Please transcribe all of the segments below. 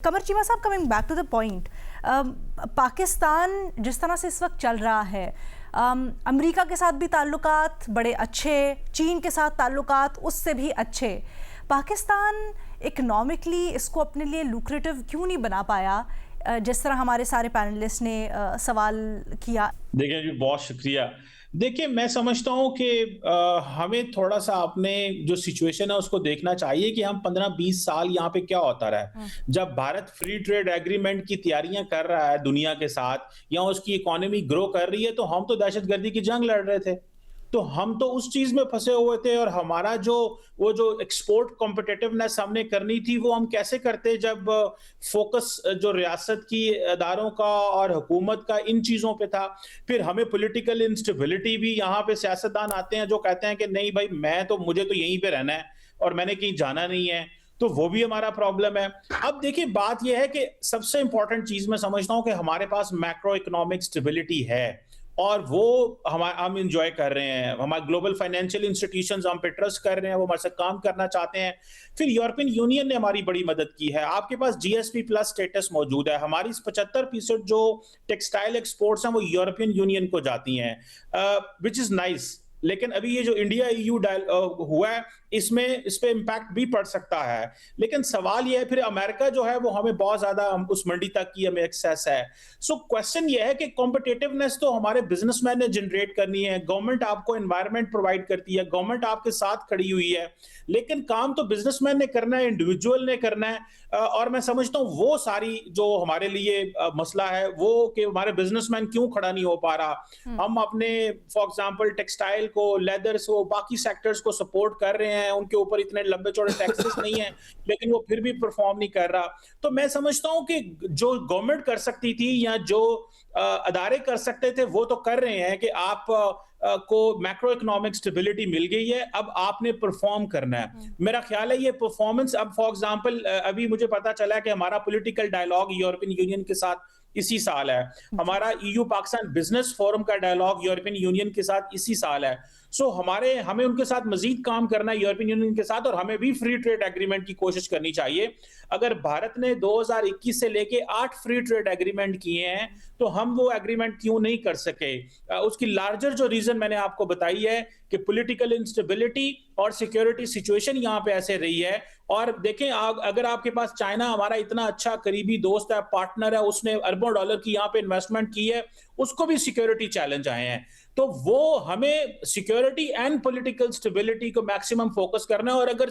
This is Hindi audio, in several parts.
कमर चीमा साहब, coming back to the point, Pakistan जिस तरह से इस वक्त चल रहा है, अमेरिका के साथ भी ताल्लुकात बड़े अच्छे, चीन के साथ ताल्लुकात उससे भी अच्छे, पाकिस्तान इकोनॉमिकली इसको अपने लिए लुक्रेटिव क्यों नहीं बना पाया, जिस तरह हमारे सारे पैनलिस्ट ने सवाल किया? देखिए जी, बहुत शुक्रिया। देखिए, मैं समझता हूँ कि हमें थोड़ा-सा अपने जो सिचुएशन है उसको देखना चाहिए कि हम 15-20 साल यहाँ पे क्या होता रहा है। जब भारत फ्री ट्रेड एग्रीमेंट की तैयारियाँ कर रहा है दुनिया के साथ या उसकी इकोनॉमी ग्रो कर रही है, तो हम तो दहशतगर्दी की जंग लड़ रहे थे। तो हम तो उस चीज़ में फँसे हुए थे और हमारा जो एक्सपोर्ट कॉम्पिटिटिवनेस हमने करनी थी, वो हम कैसे करते जब फ़ोकस जो रियासत की इदारों का और हुकूमत का इन चीज़ों पे था। फिर हमें पॉलिटिकल इंस्टेबिलिटी भी, यहाँ पे सियासतदान आते हैं जो कहते हैं कि नहीं भाई, मुझे तो यहीं पे रहना है और मैंने कहीं जाना नहीं है, तो वो भी हमारा प्रॉब्लम है। अब देखिए, बात ये है कि सबसे इंपॉर्टेंट चीज़ मैं समझता हूँ कि हमारे पास मैक्रो इकोनॉमिक स्टेबिलिटी है और वो हम एंजॉय कर रहे हैं। हमारे ग्लोबल फाइनेंशियल इंस्टीट्यूशंस हम पे ट्रस्ट कर रहे हैं, वो हमारे साथ काम करना चाहते हैं। फिर यूरोपियन यूनियन ने हमारी बड़ी मदद की है। आपके पास जीएसपी प्लस स्टेटस मौजूद है। हमारी 75% जो टेक्सटाइल एक्सपोर्ट्स हैं वो यूरोपियन यूनियन को जाती हैं, व्हिच इज नाइस। लेकिन अभी ये जो इंडिया ईयू हुआ है, इसमें इस पे इम्पैक्ट भी पड़ सकता है। लेकिन सवाल ये है, फिर अमेरिका जो है वो हमें बहुत ज्यादा उस मंडी तक की हमें एक्सेस है। सो क्वेश्चन ये है कि कॉम्पिटिटिवनेस तो हमारे बिजनेसमैन ने जनरेट करनी है। गवर्नमेंट आपको एनवायरनमेंट प्रोवाइड करती है, गवर्नमेंट आपके साथ खड़ी हुई है, लेकिन काम तो बिजनेसमैन ने करना है, इंडिविजुअल ने करना है। और मैं समझता हूँ वो सारी जो हमारे लिए मसला है वो कि हमारे बिजनेसमैन क्यों खड़ा नहीं हो पा रहा। हम अपने फॉर एग्जांपल टेक्सटाइल को, लेदर्स को, बाकी सेक्टर्स को सपोर्ट कर रहे हैं, उनके ऊपर इतने लंबे चौड़े टैक्सेस नहीं है, लेकिन वो फिर भी परफॉर्म नहीं कर रहा। तो मैं समझता हूँ कि जो गवर्नमेंट कर सकती थी या जो अदारे कर सकते थे वो तो कर रहे हैं कि आप को मैक्रो इकोनॉमिक स्टेबिलिटी मिल गई है, अब आपने परफॉर्म करना है। मेरा ख्याल है ये परफॉर्मेंस, अब फॉर एग्जांपल अभी मुझे पता चला है कि हमारा पॉलिटिकल डायलॉग यूरोपियन यूनियन के साथ इसी साल है। हमारा ईयू पाकिस्तान बिजनेस फोरम का डायलॉग यूरोपियन यूनियन के साथ इसी साल है। सो हमें उनके साथ मजीद काम करना है यूरोपियन यूनियन के साथ, और हमें भी फ्री ट्रेड एग्रीमेंट की कोशिश करनी चाहिए। अगर भारत ने 2021 से लेके 8 फ्री ट्रेड एग्रीमेंट किए हैं, तो हम वो एग्रीमेंट क्यों नहीं कर सके? उसकी लार्जर जो रीजन मैंने आपको बताई है कि पॉलिटिकल इंस्टेबिलिटी और सिक्योरिटी सिचुएशन यहाँ पे ऐसे रही है। और देखें, अगर आपके पास चाइना हमारा इतना अच्छा करीबी दोस्त है, पार्टनर है, उसने अरबों डॉलर की यहाँ पे इन्वेस्टमेंट की है, उसको भी सिक्योरिटी चैलेंज आए हैं। तो वो हमें सिक्योरिटी एंड पॉलिटिकल स्टेबिलिटी को मैक्सिमम फोकस करना है। और अगर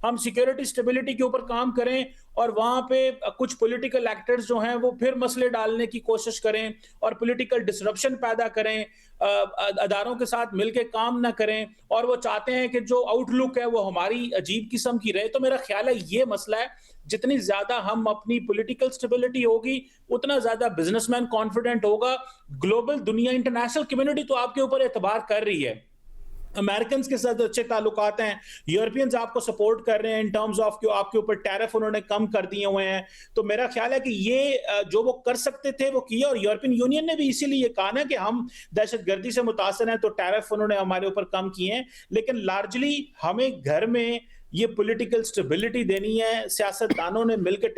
हम सिक्योरिटी स्टेबिलिटी के ऊपर काम करें और वहां पे कुछ पॉलिटिकल एक्टर्स जो हैं वो फिर मसले डालने की कोशिश करें और पॉलिटिकल डिसरप्शन पैदा करें, अदारों के साथ मिलकर काम ना करें, और वो चाहते हैं कि जो आउटलुक है वो हमारी अजीब किस्म की रहे, तो मेरा ख्याल है ये मसला है। जितनी ज्यादा हम अपनी पॉलिटिकल स्टेबिलिटी होगी, उतना ज्यादा बिजनेसमैन कॉन्फिडेंट होगा। ग्लोबल दुनिया, इंटरनेशनल कम्युनिटी तो आपके ऊपर एतबार कर रही है। अमेरिकन के साथ अच्छे ताल्लुकात हैं, यूरोपियंस आपको सपोर्ट कर रहे हैं इन टर्म्स ऑफ कि आपके ऊपर टैरिफ उन्होंने कम कर दिए हुए हैं। तो मेरा ख्याल है कि ये जो वो कर सकते थे वो किया, और यूरोपियन यूनियन ने भी इसीलिए कहा ना कि हम दहशतगर्दी से मुतासर हैं, तो टैरिफ उन्होंने हमारे ऊपर कम किए हैं। लेकिन लार्जली हमें घर में ये पॉलिटिकल स्टेबिलिटी देनी है, सियासतदानों ने मिलकर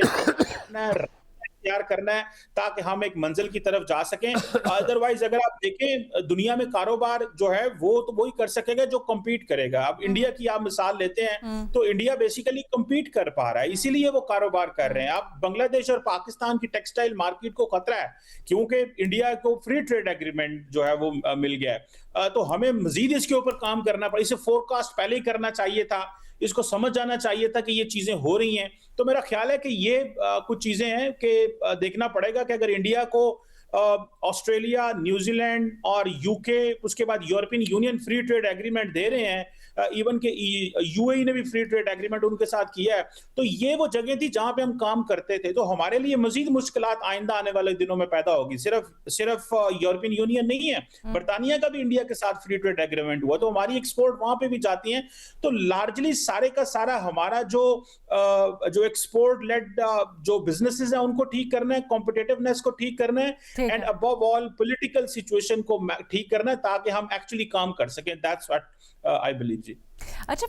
तैयार करना है ताकि हम एक मंजिल की तरफ जा सकें। अदरवाइज अगर आप देखें दुनिया में कारोबार जो है वो तो वही कर सकेगा जो compete करेगा। अब इंडिया की आप मिसाल लेते हैं तो इंडिया बेसिकली compete कर पा रहा है, इसीलिए वो कारोबार कर रहे हैं। अब बांग्लादेश और पाकिस्तान की टेक्सटाइल मार्केट को खतरा है क्योंकि इंडिया को फ्री ट्रेड एग्रीमेंट जो है वो मिल गया है। तो हमें मजीद इसके ऊपर काम करना पड़ा। इसे फोरकास्ट पहले ही करना चाहिए था, इसको समझ जाना चाहिए था कि ये चीजें हो रही हैं। तो मेरा ख्याल है कि ये कुछ चीजें हैं कि देखना पड़ेगा कि अगर इंडिया को ऑस्ट्रेलिया, न्यूजीलैंड और यूके, उसके बाद European union free trade agreement दे रहे हैं, इवन के यूएई ने भी फ्री ट्रेड एग्रीमेंट उनके साथ किया है, तो ये वो जगह थी जहां पे हम काम करते थे। तो हमारे लिए मजीद मुश्किलात आइंदा आने वाले दिनों में पैदा होगी। सिर्फ यूरोपियन यूनियन नहीं है, बरतानिया का भी इंडिया के साथ फ्री ट्रेड एग्रीमेंट हुआ, तो हमारी एक्सपोर्ट वहां पे भी जाती है। तो लार्जली सारे का सारा हमारा जो एक्सपोर्ट लेड जो बिजनेसेस है उनको ठीक करना है, कॉम्पिटिटिवनेस को ठीक करना है, and above all political situation को ठीक करना है ताकि हम एक्चुअली काम कर सकें। That's what I believe. जी। अच्छा,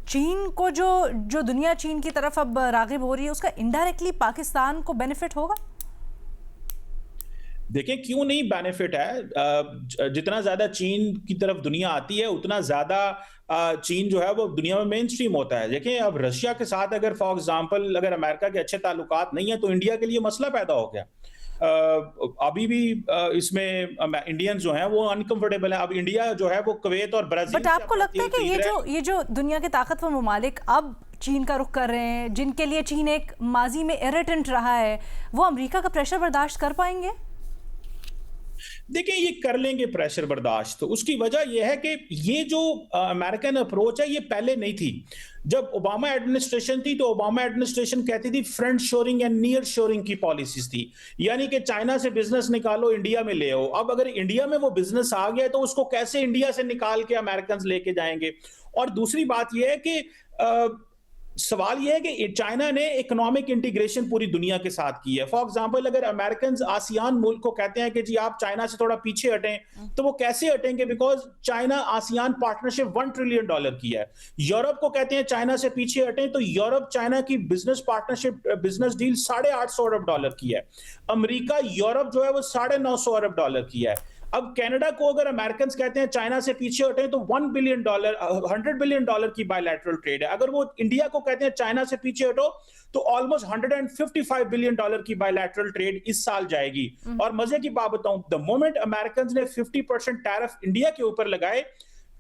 चीन को जो जो दुनिया चीन की तरफ अब राग़िब हो रही है, उसका इनडायरेक्टली पाकिस्तान को बेनिफिट होगा? देखिए क्यों नहीं बेनिफिट है। जितना ज्यादा चीन की तरफ दुनिया आती है उतना ज्यादा चीन जो है वो दुनिया में मेन स्ट्रीम होता है। देखिए अब रशिया के साथ अगर फॉर एग्जांपल अगर अमेरिका के अच्छे ताल्लुकात नहीं है तो इंडिया के लिए मसला पैदा हो गया। अभी भी इसमें इंडियंस जो हैं वो अनकंफर्टेबल है। अब इंडिया जो है वो कुवैत और ब्राजील बट से आपको अपना लगता है तेल कि खरीद रहा है। ये जो दुनिया के ताकतवर ममालिक अब चीन का रुख कर रहे हैं, जिनके लिए चीन एक माजी में इरिटेंट रहा है, वो अमेरिका का प्रेशर बर्दाश्त कर पाएंगे? देखिए ये कर लेंगे प्रेशर बर्दाश्त। तो उसकी वजह यह है कि ये जो अमेरिकन अप्रोच है ये पहले नहीं थी। जब ओबामा एडमिनिस्ट्रेशन थी तो ओबामा एडमिनिस्ट्रेशन कहती थी front shoring and near shoring की पॉलिसीज थी, यानी कि चाइना से बिजनेस निकालो इंडिया में ले आओ। अब अगर इंडिया में वो बिजनेस आ गया तो उसको कैसे इंडिया से निकाल के अमेरिकन लेके जाएंगे। और दूसरी बात यह है कि सवाल यह है कि चाइना ने इकोनॉमिक इंटीग्रेशन पूरी दुनिया के साथ की है। फॉर एग्जांपल अगर अमेरिकन आसियान मुल्क को कहते हैं कि जी आप चाइना से थोड़ा पीछे हटें, तो वो कैसे हटेंगे? Because China ASEAN partnership $1 trillion की है। यूरोप को कहते हैं चाइना से पीछे हटें, तो यूरोप चाइना की बिजनेस पार्टनरशिप बिजनेस डील $850 अरब की है। अमेरिका यूरोप जो है वो $950 अरब की है। अब कनाडा को अगर अमेरिकन कहते हैं चाइना से पीछे हटे तो $1 बिलियन $100 बिलियन की बायलैटरल ट्रेड है। अगर वो इंडिया को कहते हैं चाइना से पीछे हटो तो ऑलमोस्ट $155 बिलियन की बायलैटरल ट्रेड इस साल जाएगी। और मजे की बात बताऊं, द मोमेंट अमेरिकन ने 50% टैरिफ इंडिया के ऊपर लगाए,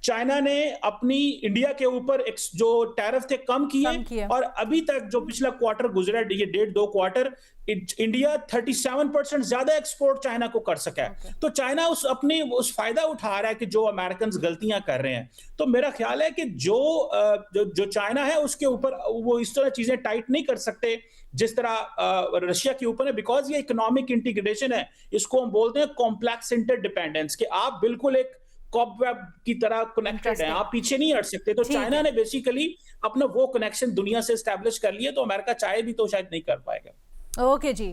चाइना ने अपनी इंडिया के ऊपर जो टैरिफ थे कम किए और अभी तक जो पिछला क्वार्टर गुजरा है, ये 1.5-2 क्वार्टर, इंडिया 37% ज्यादा एक्सपोर्ट चाइना को कर सका है। तो चाइना उस फायदा उठा रहा है कि जो अमेरिकन गलतियां कर रहे हैं। तो मेरा ख्याल है कि जो चाइना है उसके ऊपर वो इस तरह चीजें टाइट नहीं कर सकते जिस तरह रशिया के ऊपर है, बिकॉज ये इकोनॉमिक इंटीग्रेशन है। इसको हम बोलते हैं कॉम्प्लेक्स इंटरडिपेंडेंस, कि आप बिल्कुल एक कॉबवेब की तरह कनेक्टेड है, आप पीछे नहीं हट सकते। तो चाइना ने बेसिकली अपना वो कनेक्शन दुनिया से एस्टैब्लिश कर लिया, तो अमेरिका चाहे भी तो शायद नहीं कर पाएगा। ओके जी।